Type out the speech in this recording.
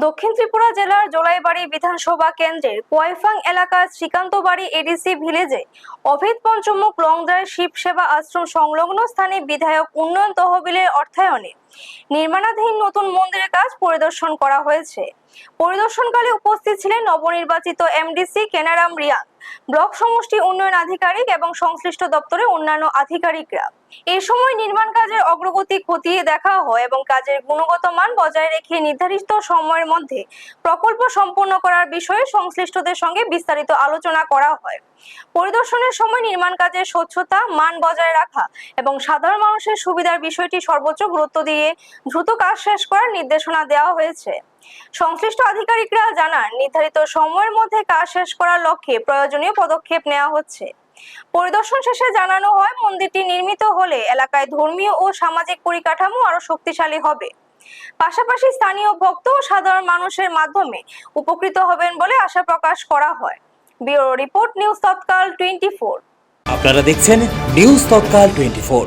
দক্ষিণ ত্রিপুরা জেলার জোলাইবাড়ি বিধানসভা কেন্দ্রের কোয়াইফাং এলাকার শ্রীকান্তবাড়ি এডিসি ভিলেজে অভিত পঞ্চমুখ লংদ্রায় শিব সেবা আশ্রম সংলগ্ন স্থানে বিধায়ক উন্নয়ন তহবিলের অর্থায়নে নির্মাণাধীন নতুন মন্দিরের কাজ পরিদর্শন করা হয়েছে। পরিদর্শনকালে উপস্থিত ছিলেন নবনির্বাচিত এমডিসি কেনারাম রিয়াং, ব্লক সমষ্টি উন্নয়ন আধিকারিক এবং সংশ্লিষ্ট দপ্তরের অন্যান্য আধিকারিকরা। এই সময় নির্মাণ কাজের অগ্রগতি খতিয়ে দেখা হয় এবং কাজের গুণগত মান বজায় রেখে নির্ধারিত সময়ের মধ্যে প্রকল্প সম্পন্ন করার বিষয়ে সংশ্লিষ্টদের সঙ্গে বিস্তারিত আলোচনা করা হয়। পরিদর্শনের সময় নির্মাণ কাজের স্বচ্ছতা, মান বজায় রাখা এবং সাধারণ মানুষের সুবিধার বিষয়টি সর্বোচ্চ গুরুত্ব দিয়ে দ্রুত কাজ শেষ করার নির্দেশনা দেওয়া হয়েছে। সংশ্লিষ্ট আধিকারিকরা জানান, নির্ধারিত সময়ের মধ্যে কাজ শেষ করার লক্ষ্যে প্রয়োজনীয় পদক্ষেপ নেওয়া হচ্ছে। পরিদর্শন শেষে জানানো হয়, মন্দিরটি নির্মিত হলে এলাকায় ধর্মীয় ও সামাজিক পরিকাঠামো আরো শক্তিশালী হবে। পাশাপাশি স্থানীয় ভক্ত ও সাধারণ মানুষের মাধ্যমে উপকৃত হবেন বলে আশা প্রকাশ করা হয়। ব্যুরো রিপোর্ট, নিউজ তৎকাল 24। আপনারা দেখছেন নিউজ তৎকাল 24।